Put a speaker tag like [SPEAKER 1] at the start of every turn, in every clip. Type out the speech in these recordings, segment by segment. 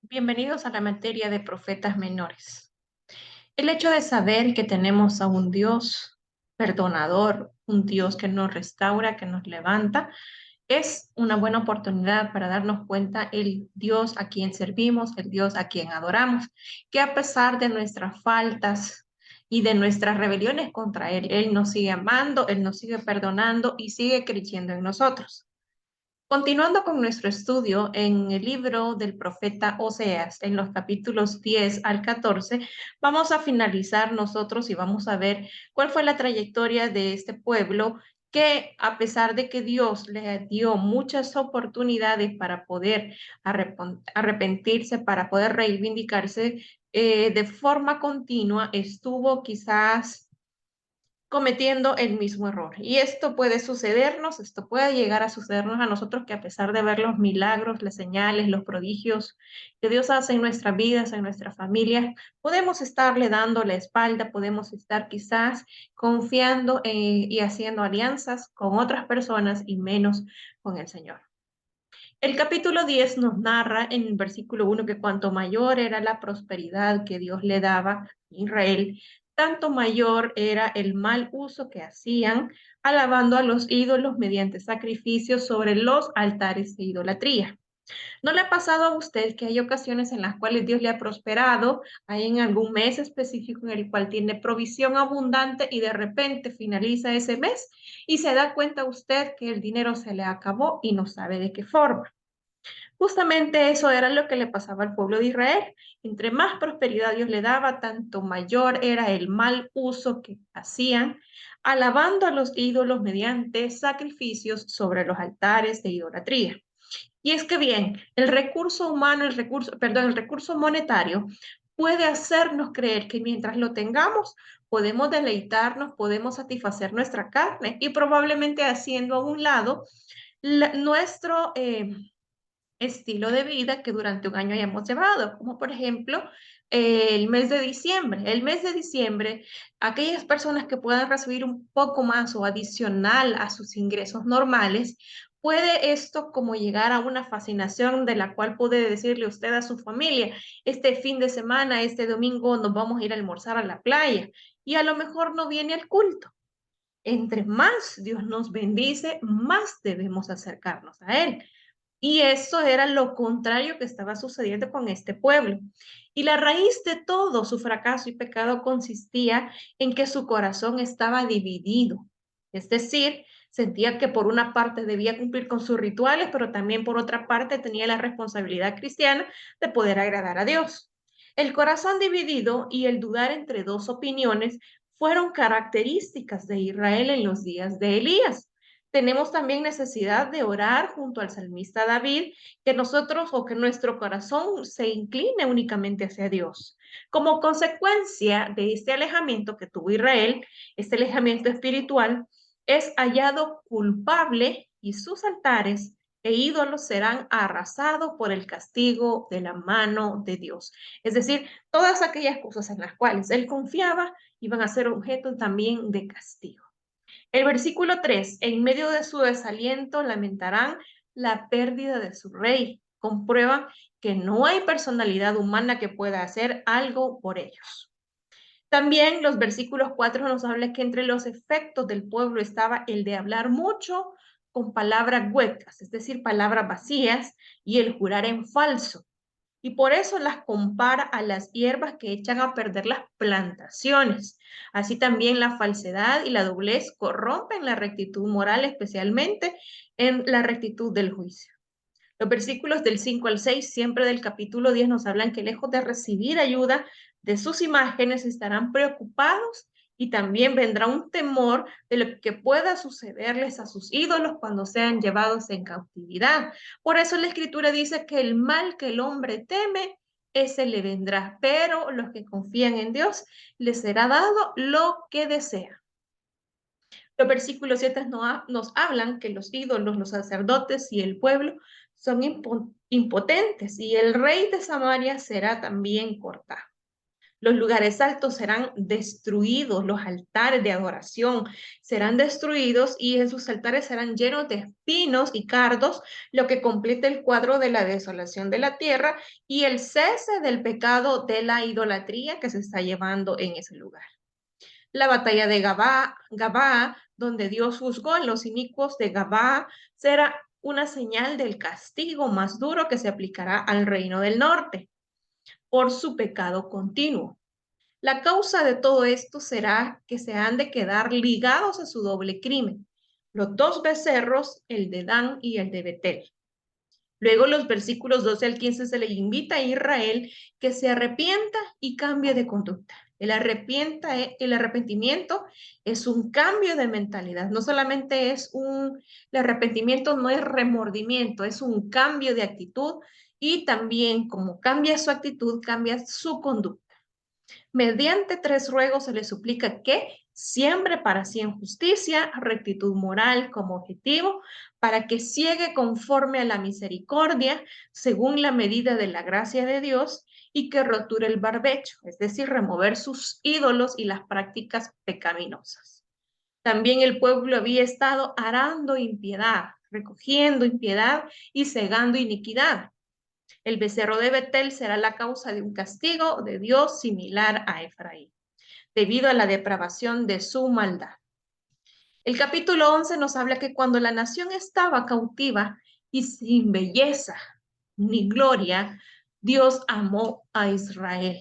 [SPEAKER 1] Bienvenidos a la materia de profetas menores. El hecho de saber que tenemos a un Dios perdonador, un Dios que nos restaura, que nos levanta, es una buena oportunidad para darnos cuenta el Dios a quien servimos, el Dios a quien adoramos, que a pesar de nuestras faltas y de nuestras rebeliones contra Él nos sigue amando, Él nos sigue perdonando y sigue creyendo en nosotros. Continuando con nuestro estudio en el libro del profeta Oseas, en los capítulos 10 al 14, vamos a finalizar nosotros y vamos a ver cuál fue la trayectoria de este pueblo que a pesar de que Dios le dio muchas oportunidades para poder arrepentirse, para poder reivindicarse, de forma continua estuvo quizás cometiendo el mismo error. Y esto puede sucedernos, esto puede llegar a sucedernos a nosotros que a pesar de ver los milagros, las señales, los prodigios que Dios hace en nuestras vidas, en nuestras familias, podemos estarle dando la espalda, podemos estar quizás confiando y haciendo alianzas con otras personas y menos con el Señor. El capítulo 10 nos narra en el versículo 1 que cuanto mayor era la prosperidad que Dios le daba a Israel, tanto mayor era el mal uso que hacían, alabando a los ídolos mediante sacrificios sobre los altares de idolatría. ¿No le ha pasado a usted que hay ocasiones en las cuales Dios le ha prosperado, hay en algún mes específico en el cual tiene provisión abundante y de repente finaliza ese mes y se da cuenta usted que el dinero se le acabó y no sabe de qué forma? Justamente eso era lo que le pasaba al pueblo de Israel. Entre más prosperidad Dios le daba, tanto mayor era el mal uso que hacían, alabando a los ídolos mediante sacrificios sobre los altares de idolatría. Y es que bien, el recurso humano, el recurso monetario puede hacernos creer que mientras lo tengamos, podemos deleitarnos, podemos satisfacer nuestra carne y probablemente haciendo a un lado nuestro estilo de vida que durante un año hayamos llevado, como por ejemplo el mes de diciembre. El mes de diciembre, aquellas personas que puedan recibir un poco más o adicional a sus ingresos normales, puede esto como llegar a una fascinación de la cual puede decirle usted a su familia, este fin de semana, este domingo nos vamos a ir a almorzar a la playa y a lo mejor no viene al culto. Entre más Dios nos bendice, más debemos acercarnos a Él. Y eso era lo contrario que estaba sucediendo con este pueblo. Y la raíz de todo su fracaso y pecado consistía en que su corazón estaba dividido. Es decir, sentía que por una parte debía cumplir con sus rituales, pero también por otra parte tenía la responsabilidad cristiana de poder agradar a Dios. El corazón dividido y el dudar entre dos opiniones fueron características de Israel en los días de Elías. Tenemos también necesidad de orar junto al salmista David, que nosotros o que nuestro corazón se incline únicamente hacia Dios. Como consecuencia de este alejamiento que tuvo Israel, este alejamiento espiritual, es hallado culpable y sus altares e ídolos serán arrasados por el castigo de la mano de Dios. Es decir, todas aquellas cosas en las cuales él confiaba iban a ser objeto también de castigo. El versículo 3: en medio de su desaliento lamentarán la pérdida de su rey. Comprueban que no hay personalidad humana que pueda hacer algo por ellos. También los versículos 4 nos habla que entre los efectos del pueblo estaba el de hablar mucho con palabras huecas, es decir, palabras vacías, y el jurar en falso. Y por eso las compara a las hierbas que echan a perder las plantaciones. Así también la falsedad y la doblez corrompen la rectitud moral, especialmente en la rectitud del juicio. Los versículos del 5 al 6, siempre del capítulo 10, nos hablan que lejos de recibir ayuda de sus imágenes, estarán preocupados y también vendrá un temor de lo que pueda sucederles a sus ídolos cuando sean llevados en cautividad. Por eso la escritura dice que el mal que el hombre teme, ese le vendrá, pero los que confían en Dios les será dado lo que desean. Los versículos 7 nos hablan que los ídolos, los sacerdotes y el pueblo son impotentes y el rey de Samaria será también cortado. Los lugares altos serán destruidos, los altares de adoración serán destruidos y en sus altares serán llenos de espinos y cardos, lo que completa el cuadro de la desolación de la tierra y el cese del pecado de la idolatría que se está llevando en ese lugar. La batalla de Gabá, donde Dios juzgó a los inicuos de Gabá, será una señal del castigo más duro que se aplicará al reino del norte por su pecado continuo. La causa de todo esto será que se han de quedar ligados a su doble crimen, los dos becerros, el de Dan y el de Betel. Luego los versículos 12 al 15 se le invita a Israel que se arrepienta y cambie de conducta. El arrepentimiento es un cambio de mentalidad, no solamente el arrepentimiento no es remordimiento, es un cambio de actitud y también como cambia su actitud, cambia su conducta. Mediante tres ruegos se le suplica que siembre para sí en justicia, rectitud moral como objetivo, para que ciegue conforme a la misericordia, según la medida de la gracia de Dios, y que roture el barbecho, es decir, remover sus ídolos y las prácticas pecaminosas. También el pueblo había estado arando impiedad, recogiendo impiedad y cegando iniquidad. El becerro de Betel será la causa de un castigo de Dios similar a Efraín, debido a la depravación de su maldad. El capítulo 11 nos habla que cuando la nación estaba cautiva y sin belleza ni gloria, Dios amó a Israel.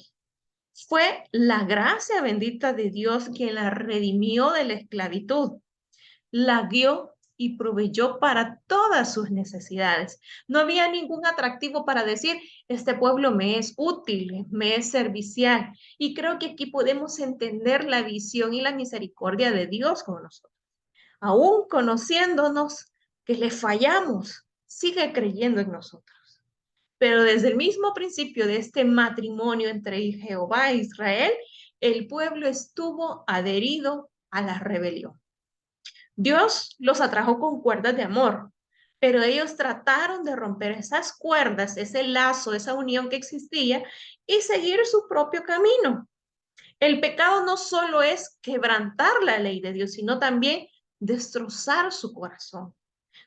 [SPEAKER 1] Fue la gracia bendita de Dios quien la redimió de la esclavitud, la guió y proveyó para todas sus necesidades. No había ningún atractivo para decir, este pueblo me es útil, me es servicial. Y creo que aquí podemos entender la visión y la misericordia de Dios con nosotros. Aún conociéndonos que le fallamos, sigue creyendo en nosotros. Pero desde el mismo principio de este matrimonio entre Jehová e Israel, el pueblo estuvo adherido a la rebelión. Dios los atrajo con cuerdas de amor, pero ellos trataron de romper esas cuerdas, ese lazo, esa unión que existía y seguir su propio camino. El pecado no solo es quebrantar la ley de Dios, sino también destrozar su corazón.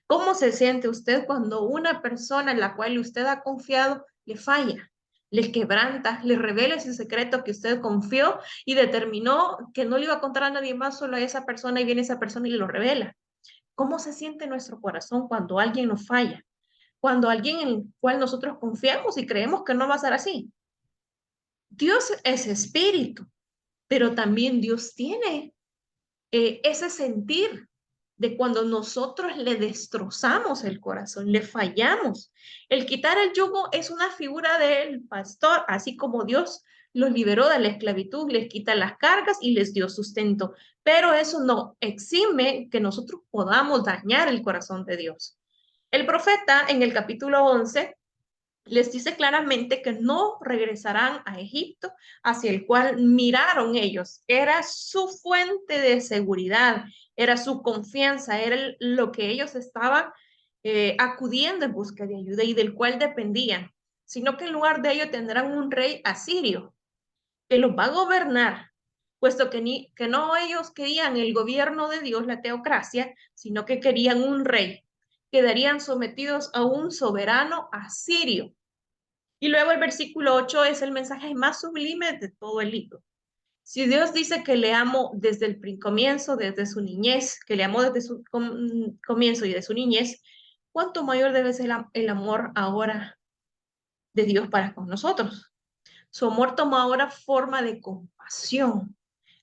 [SPEAKER 1] ¿Cómo se siente usted cuando una persona en la cual usted ha confiado le falla? Le quebranta, le revela ese secreto que usted confió y determinó que no le iba a contar a nadie más, solo a esa persona, y viene esa persona y le lo revela. ¿Cómo se siente nuestro corazón cuando alguien nos falla? Cuando alguien en el cual nosotros confiamos y creemos que no va a ser así. Dios es espíritu, pero también Dios tiene ese sentir de cuando nosotros le destrozamos el corazón, le fallamos. El quitar el yugo es una figura del pastor, así como Dios los liberó de la esclavitud, les quita las cargas y les dio sustento. Pero eso no exime que nosotros podamos dañar el corazón de Dios. El profeta en el capítulo 11 les dice claramente que no regresarán a Egipto, hacia el cual miraron ellos. Era su fuente de seguridad, era su confianza, era lo que ellos estaban acudiendo en busca de ayuda y del cual dependían, sino que en lugar de ello tendrán un rey asirio que los va a gobernar, puesto que no ellos querían el gobierno de Dios, la teocracia, sino que querían un rey. Quedarían sometidos a un soberano asirio. Y luego el versículo 8 es el mensaje más sublime de todo el libro. Si Dios dice que le amo desde el comienzo, desde su niñez, que le amó desde su comienzo y de su niñez, ¿cuánto mayor debe ser el amor ahora de Dios para con nosotros? Su amor toma ahora forma de compasión.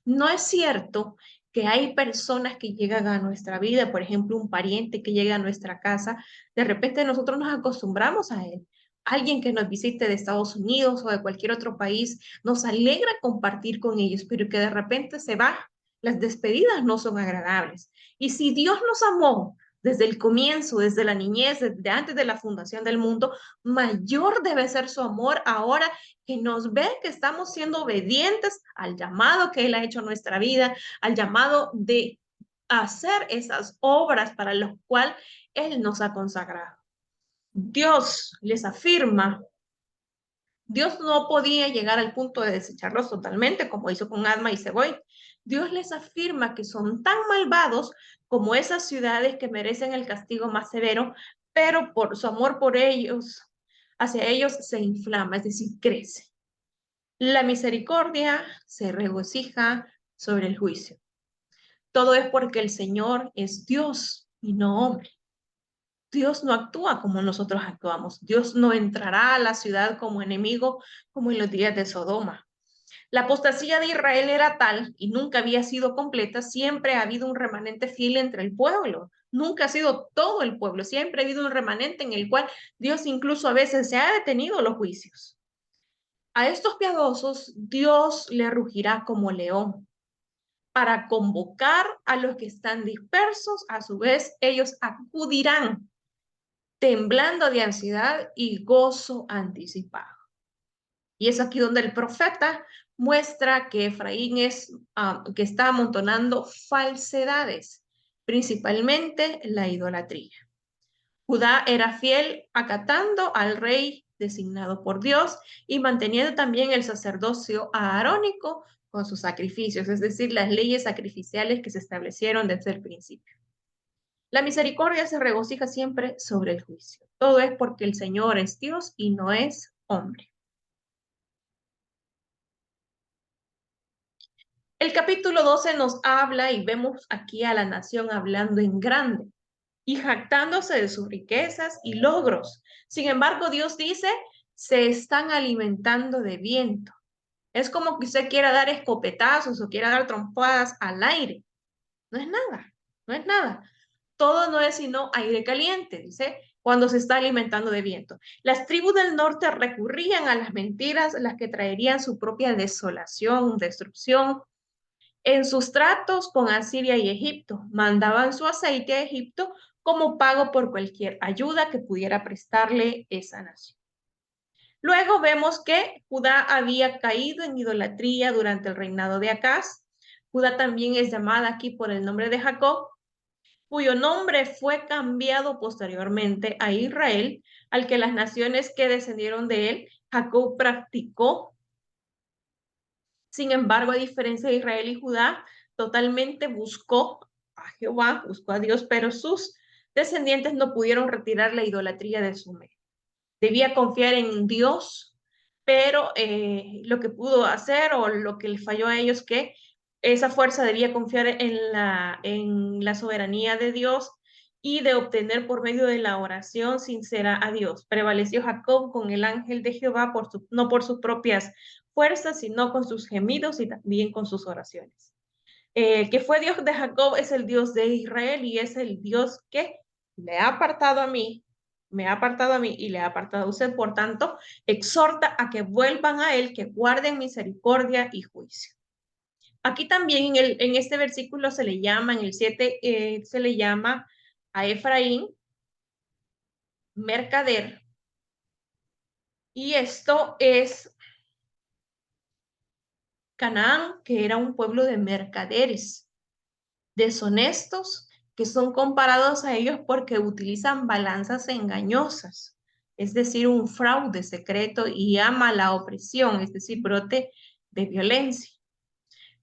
[SPEAKER 1] No es cierto que hay personas que llegan a nuestra vida, por ejemplo, un pariente que llega a nuestra casa, de repente nosotros nos acostumbramos a él. Alguien que nos visite de Estados Unidos o de cualquier otro país, nos alegra compartir con ellos, pero que de repente se va. Las despedidas no son agradables. Y si Dios nos amó desde el comienzo, desde la niñez, desde antes de la fundación del mundo, mayor debe ser su amor ahora que nos ve que estamos siendo obedientes al llamado que Él ha hecho en nuestra vida, al llamado de hacer esas obras para las cuales Él nos ha consagrado. Dios les afirma Dios no podía llegar al punto de desecharlos totalmente, como hizo con Adma y Seboí. Dios les afirma que son tan malvados como esas ciudades que merecen el castigo más severo, pero por su amor por ellos, hacia ellos se inflama, es decir, crece. La misericordia se regocija sobre el juicio. Todo es porque el Señor es Dios y no hombre. Dios no actúa como nosotros actuamos. Dios no entrará a la ciudad como enemigo como en los días de Sodoma. La apostasía de Israel era tal y nunca había sido completa. Siempre ha habido un remanente fiel entre el pueblo. Nunca ha sido todo el pueblo. Siempre ha habido un remanente en el cual Dios incluso a veces se ha detenido los juicios. A estos piadosos Dios le rugirá como león para convocar a los que están dispersos. A su vez, ellos acudirán temblando de ansiedad y gozo anticipado. Y es aquí donde el profeta muestra que Efraín que está amontonando falsedades, principalmente la idolatría. Judá era fiel acatando al rey designado por Dios y manteniendo también el sacerdocio aarónico con sus sacrificios, es decir, las leyes sacrificiales que se establecieron desde el principio. La misericordia se regocija siempre sobre el juicio. Todo es porque el Señor es Dios y no es hombre. El capítulo 12 nos habla y vemos aquí a la nación hablando en grande y jactándose de sus riquezas y logros. Sin embargo, Dios dice, se están alimentando de viento. Es como que usted quiera dar escopetazos o quiera dar trompadas al aire. No es nada, no es nada. Todo no es sino aire caliente, dice, cuando se está alimentando de viento. Las tribus del norte recurrían a las mentiras, las que traerían su propia desolación, destrucción. En sus tratos con Asiria y Egipto, mandaban su aceite a Egipto como pago por cualquier ayuda que pudiera prestarle esa nación. Luego vemos que Judá había caído en idolatría durante el reinado de Acaz. Judá también es llamada aquí por el nombre de Jacob, cuyo nombre fue cambiado posteriormente a Israel, al que las naciones que descendieron de él, Jacob practicó. Sin embargo, a diferencia de Israel y Judá, totalmente buscó a Jehová, buscó a Dios, pero sus descendientes no pudieron retirar la idolatría de su mente. Debía confiar en Dios, pero lo que pudo hacer o lo que le falló a ellos, que esa fuerza debía confiar en la soberanía de Dios y de obtener por medio de la oración sincera a Dios. Prevaleció Jacob con el ángel de Jehová no por sus propias fuerzas, sino con sus gemidos y también con sus oraciones. El que fue Dios de Jacob es el Dios de Israel y es el Dios que me ha apartado a mí, me ha apartado a mí y le ha apartado a usted. Por tanto, exhorta a que vuelvan a él, que guarden misericordia y juicio. Aquí también en este versículo se le llama, en el 7, se le llama a Efraín mercader. Y esto es Canaán, que era un pueblo de mercaderes, deshonestos, que son comparados a ellos porque utilizan balanzas engañosas, es decir, un fraude secreto y ama la opresión, es decir, brote de violencia.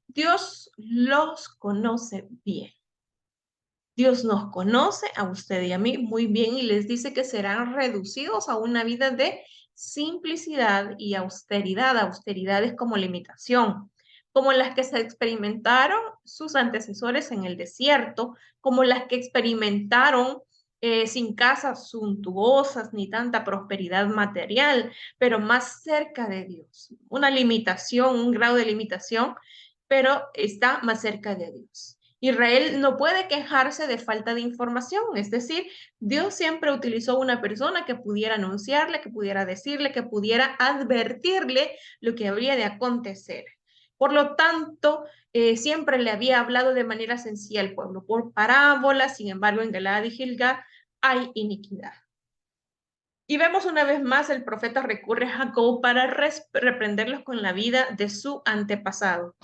[SPEAKER 1] Dios los conoce bien. Dios nos conoce a usted y a mí muy bien y les dice que serán reducidos a una vida de simplicidad y austeridad. Austeridad es como limitación, como las que se experimentaron sus antecesores en el desierto, como las que experimentaron sin casas suntuosas ni tanta prosperidad material, pero más cerca de Dios. Una limitación, un grado de limitación, pero está más cerca de Dios. Israel no puede quejarse de falta de información, es decir, Dios siempre utilizó una persona que pudiera anunciarle, que pudiera decirle, que pudiera advertirle lo que habría de acontecer. Por lo tanto, siempre le había hablado de manera sencilla al pueblo, por parábolas. Sin embargo, en Galaad y Gilgal hay iniquidad. Y vemos una vez más el profeta recurre a Jacob para reprenderlos con la vida de su antepasado.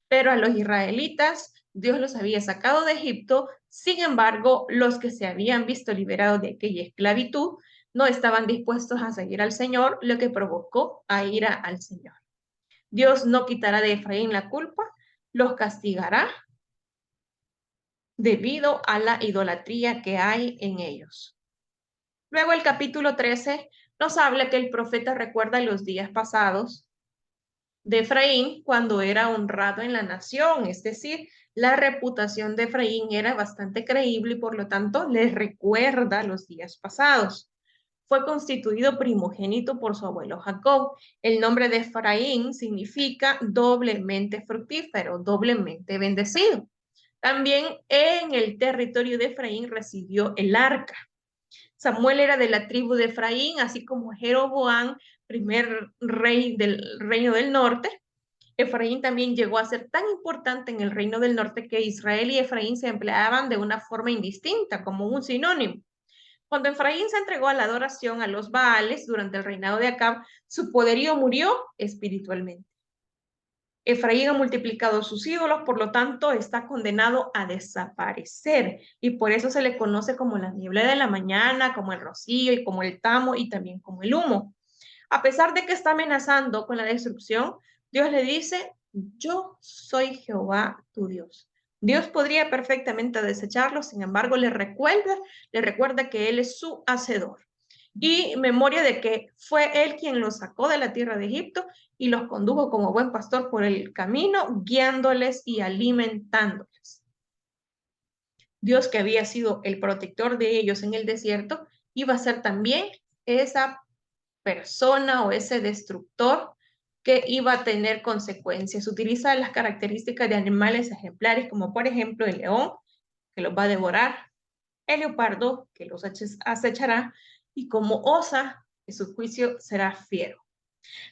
[SPEAKER 1] Pero a los israelitas Dios los había sacado de Egipto. Sin embargo, los que se habían visto liberados de aquella esclavitud No estaban dispuestos a seguir al Señor, lo que provocó a ira al Señor. Dios no quitará de Efraín la culpa, los castigará debido a la idolatría que hay en ellos. Luego el capítulo 13 nos habla que el profeta recuerda los días pasados de Efraín cuando era honrado en la nación, es decir, la reputación de Efraín era bastante creíble y por lo tanto les recuerda los días pasados. Fue constituido primogénito por su abuelo Jacob. El nombre de Efraín significa doblemente fructífero, doblemente bendecido. También en el territorio de Efraín residió el arca. Samuel era de la tribu de Efraín, así como Jeroboam, primer rey del reino del norte. Efraín también llegó a ser tan importante en el reino del norte que Israel y Efraín se empleaban de una forma indistinta, como un sinónimo. Cuando Efraín se entregó a la adoración a los Baales durante el reinado de Acab, su poderío murió espiritualmente. Efraín ha multiplicado sus ídolos, por lo tanto está condenado a desaparecer y por eso se le conoce como la niebla de la mañana, como el rocío y como el tamo y también como el humo. A pesar de que está amenazando con la destrucción, Dios le dice, yo soy Jehová tu Dios. Dios podría perfectamente desecharlo, sin embargo, le recuerda que Él es su hacedor. Y memoria de que fue Él quien los sacó de la tierra de Egipto y los condujo como buen pastor por el camino, guiándoles y alimentándoles. Dios, que había sido el protector de ellos en el desierto, iba a ser también esa persona o ese destructor que iba a tener consecuencias. Utiliza las características de animales ejemplares, como por ejemplo el león, que los va a devorar, el leopardo, que los acechará, y como osa, que su juicio será fiero.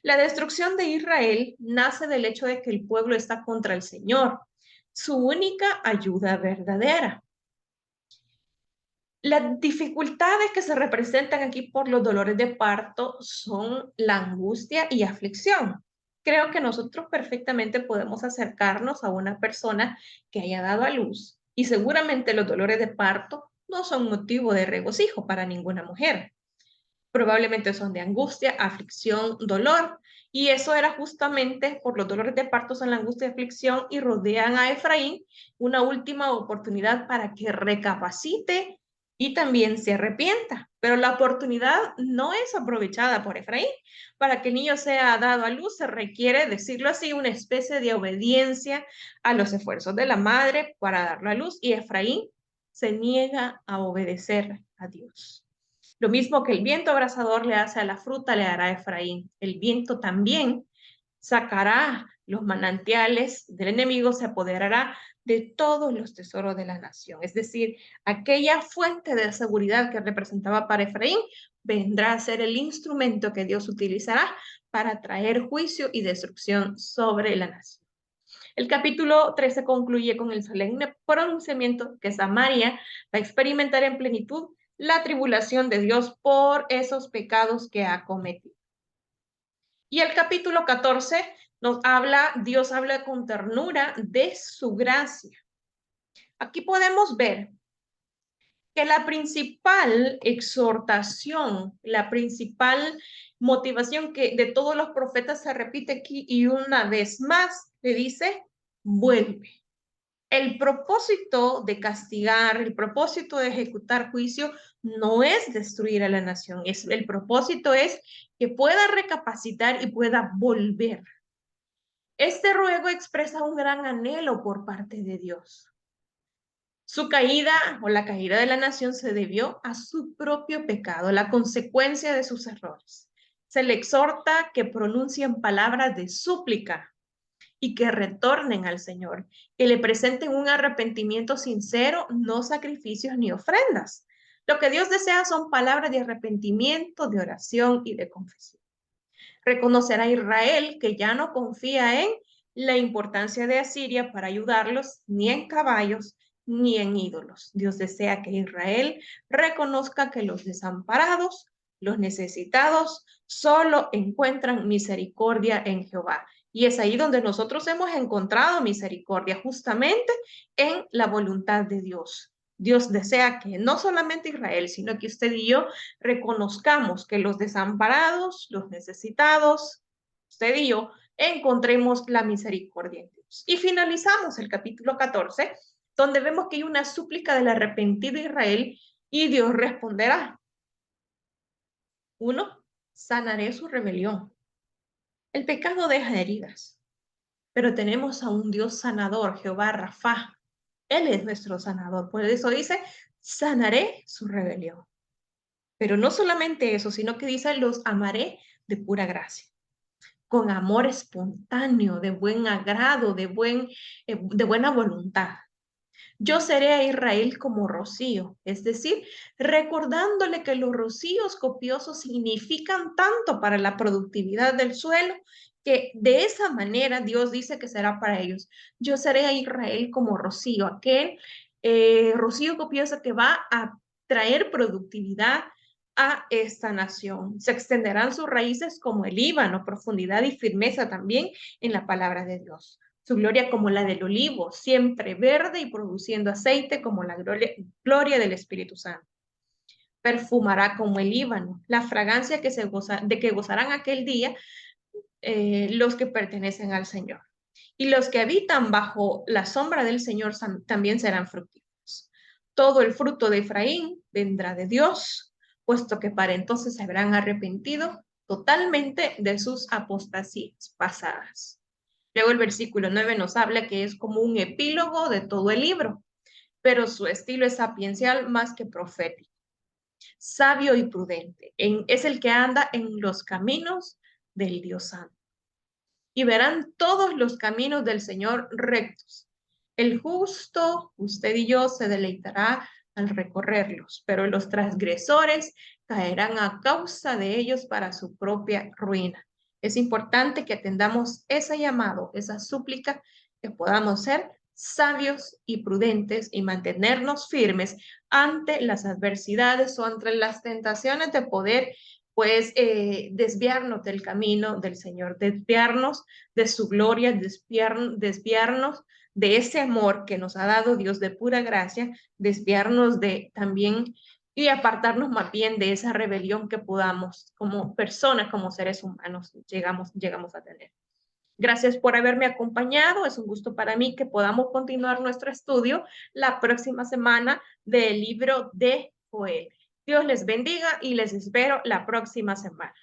[SPEAKER 1] La destrucción de Israel nace del hecho de que el pueblo está contra el Señor, su única ayuda verdadera. Las dificultades que se representan aquí por los dolores de parto son la angustia y aflicción. Creo que nosotros perfectamente podemos acercarnos a una persona que haya dado a luz y seguramente los dolores de parto no son motivo de regocijo para ninguna mujer. Probablemente son de angustia, aflicción, dolor. Y eso era justamente por los dolores de parto, son la angustia y aflicción y rodean a Efraín una última oportunidad para que recapacite y también se arrepienta. Pero la oportunidad no es aprovechada por Efraín. Para que el niño sea dado a luz se requiere, decirlo así, una especie de obediencia a los esfuerzos de la madre para darlo a luz y Efraín se niega a obedecer a Dios. Lo mismo que el viento abrasador le hace a la fruta, le hará a Efraín. El viento también sacará los manantiales del enemigo, se apoderará de todos los tesoros de la nación. Es decir, aquella fuente de seguridad que representaba para Efraín vendrá a ser el instrumento que Dios utilizará para traer juicio y destrucción sobre la nación. El capítulo 13 concluye con el solemne pronunciamiento que Samaria va a experimentar en plenitud la tribulación de Dios por esos pecados que ha cometido. Y el capítulo 14 Dios habla con ternura de su gracia. Aquí podemos ver que la principal exhortación, la principal motivación que de todos los profetas se repite aquí y una vez más le dice, vuelve. El propósito de castigar, el propósito de ejecutar juicio no es destruir a la nación, el propósito es que pueda recapacitar y pueda volver. Este ruego expresa un gran anhelo por parte de Dios. Su caída o la caída de la nación se debió a su propio pecado, la consecuencia de sus errores. Se le exhorta que pronuncien palabras de súplica y que retornen al Señor, que le presenten un arrepentimiento sincero, no sacrificios ni ofrendas. Lo que Dios desea son palabras de arrepentimiento, de oración y de confesión. Reconocerá a Israel que ya no confía en la importancia de Asiria para ayudarlos, ni en caballos, ni en ídolos. Dios desea que Israel reconozca que los desamparados, los necesitados, solo encuentran misericordia en Jehová. Y es ahí donde nosotros hemos encontrado misericordia, justamente en la voluntad de Dios. Dios desea que no solamente Israel, sino que usted y yo reconozcamos que los desamparados, los necesitados, usted y yo, encontremos la misericordia en Dios. Y finalizamos el capítulo 14, donde vemos que hay una súplica del arrepentido Israel y Dios responderá. 1. Sanaré su rebelión. El pecado deja heridas, pero tenemos a un Dios sanador, Jehová Rafa. Él es nuestro sanador. Por eso dice, sanaré su rebelión. Pero no solamente eso, sino que dice, los amaré de pura gracia, con amor espontáneo, de buen agrado, de buena voluntad. Yo seré a Israel como rocío, es decir, recordándole que los rocíos copiosos significan tanto para la productividad del suelo, que de esa manera Dios dice que será para ellos. Yo seré a Israel como rocío, aquel rocío copioso que va a traer productividad a esta nación. Se extenderán sus raíces como el Líbano, profundidad y firmeza también en la palabra de Dios. Su gloria como la del olivo, siempre verde y produciendo aceite como la gloria del Espíritu Santo. Perfumará como el Líbano, la fragancia de que gozarán aquel día los que pertenecen al Señor. Y los que habitan bajo la sombra del Señor también serán fructíferos. Todo el fruto de Efraín vendrá de Dios, puesto que para entonces se habrán arrepentido totalmente de sus apostasías pasadas. Luego el versículo 9 nos habla que es como un epílogo de todo el libro, pero su estilo es sapiencial más que profético. Sabio y prudente, es el que anda en los caminos del Dios Santo. Y verán todos los caminos del Señor rectos. El justo, usted y yo, se deleitará al recorrerlos, pero los transgresores caerán a causa de ellos para su propia ruina. Es importante que atendamos ese llamado, esa súplica, que podamos ser sabios y prudentes y mantenernos firmes ante las adversidades o ante las tentaciones de poder pues desviarnos del camino del Señor, desviarnos de su gloria, desviarnos de ese amor que nos ha dado Dios de pura gracia, desviarnos de también y apartarnos más bien de esa rebelión que podamos como personas, como seres humanos, llegamos a tener. Gracias por haberme acompañado. Es un gusto para mí que podamos continuar nuestro estudio la próxima semana del libro de Joel. Dios les bendiga y les espero la próxima semana.